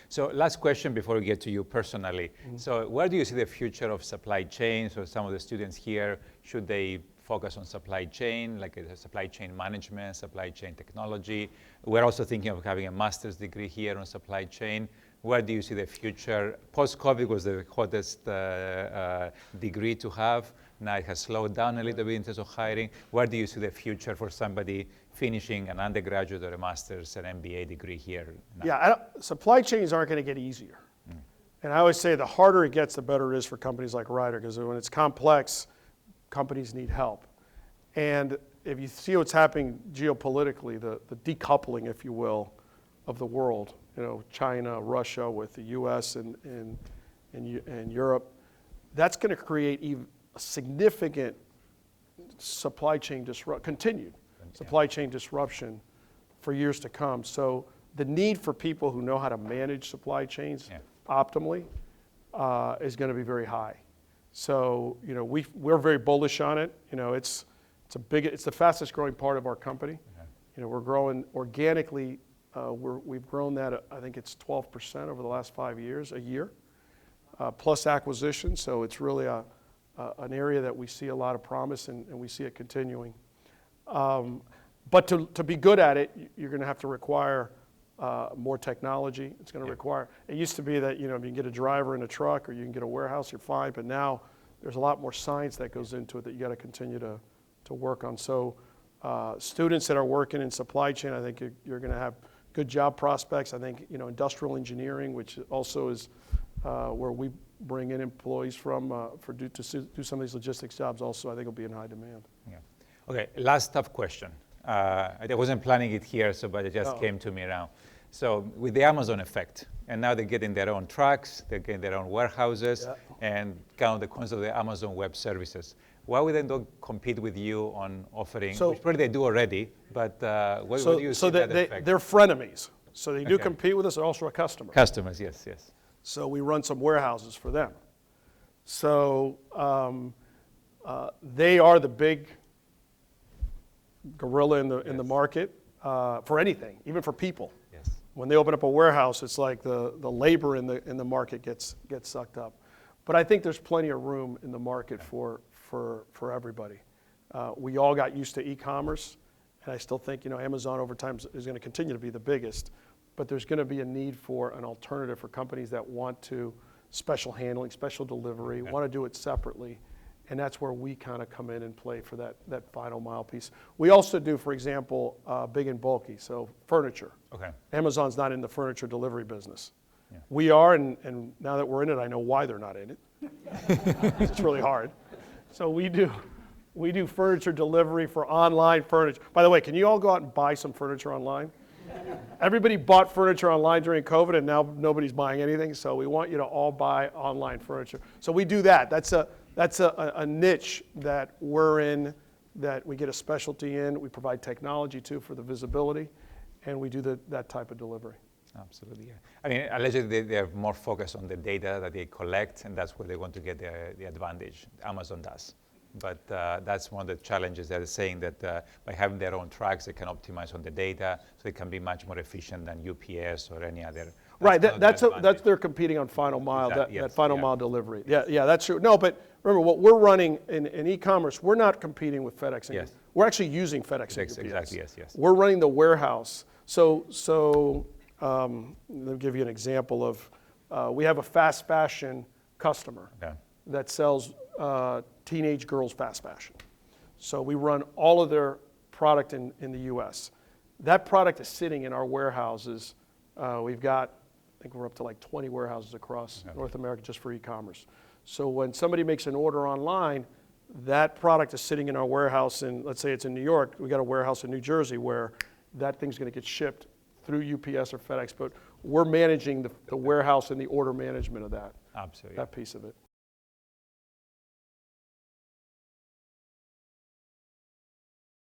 So last question before we get to you personally. So where do you see the future of supply chain? So some of the students here, should they focus on supply chain, like supply chain management, supply chain technology? We're also thinking of having a master's degree here on supply chain. Where do you see the future? Post-COVID was the hottest degree to have. Now it has slowed down a little bit in terms of hiring. Where do you see the future for somebody finishing an undergraduate or a master's, an MBA degree here now? Yeah, supply chains aren't going to get easier. And I always say the harder it gets, the better it is for companies like Ryder, because when it's complex, companies need help. And if you see what's happening geopolitically, the decoupling, if you will, of the world, China, Russia with the US and Europe, that's going to create even a significant supply chain continued supply chain disruption for years to come. So the need for people who know how to manage supply chains optimally is going to be very high. So we're very bullish on it. It's the fastest growing part of our company. We're growing organically. We've grown that, I think it's 12% over the last 5 years, a year, plus acquisition. So it's really an area that we see a lot of promise, and we see it continuing. But to be good at it, you're going to have to require more technology. It's going to require, it used to be that, you can get a driver in a truck or you can get a warehouse, you're fine. But now there's a lot more science that goes into it that you got to continue to work on. So students that are working in supply chain, I think you're going to have good job prospects. I think, industrial engineering, which also is where we bring in employees from to do some of these logistics jobs also, I think will be in high demand. Yeah. Okay, last tough question. I wasn't planning it here, but it just came to me now. So with the Amazon effect, and now they're getting their own trucks, they're getting their own warehouses, and kind of the concept of the Amazon Web Services. Why would they not compete with you on offering, which probably they do already, but what do you see that effect? They're frenemies. So they do compete with us. They're also a customer. Customers, yes. So we run some warehouses for them. So they are the big gorilla in the market for anything, even for people. Yes. When they open up a warehouse, it's like the labor in the market gets sucked up. But I think there's plenty of room in the market for everybody. We all got used to e-commerce, and I still think Amazon over time is going to continue to be the biggest. But there's going to be a need for an alternative for companies that want to special handling, special delivery, want to do it separately. And that's where we kind of come in and play for that final mile piece. We also do, for example, big and bulky, so furniture. Okay. Amazon's not in the furniture delivery business. Yeah. We are, and now that we're in it, I know why they're not in it. It's really hard. So we do furniture delivery for online furniture. By the way, can you all go out and buy some furniture online? Everybody bought furniture online during COVID, and now nobody's buying anything. So we want you to all buy online furniture. So we do that. That's a niche that we're in, that we get a specialty in. We provide technology too for the visibility, and we do that type of delivery. Absolutely, yeah. I mean, allegedly they're more focused on the data that they collect, and that's where they want to get the advantage. Amazon does. But that's one of the challenges. They're saying that by having their own trucks, they can optimize on the data, so they can be much more efficient than UPS or any other. Right, that's they're competing on final mile, that final mile delivery. Yeah, that's true. No, but remember, what we're running in e-commerce, we're not competing with FedEx. Yes. We're actually using FedEx and UPS. Exactly, yes. We're running the warehouse. So let me give you an example of, we have a fast fashion customer that sells teenage girls fast fashion. So we run all of their product in the US. That product is sitting in our warehouses. We've got, I think we're up to like 20 warehouses across North America just for e-commerce. So when somebody makes an order online, that product is sitting in our warehouse in, let's say it's in New York, we got a warehouse in New Jersey where that thing's going to get shipped through UPS or FedEx, but we're managing the warehouse and the order management of that. Absolutely. That piece of it.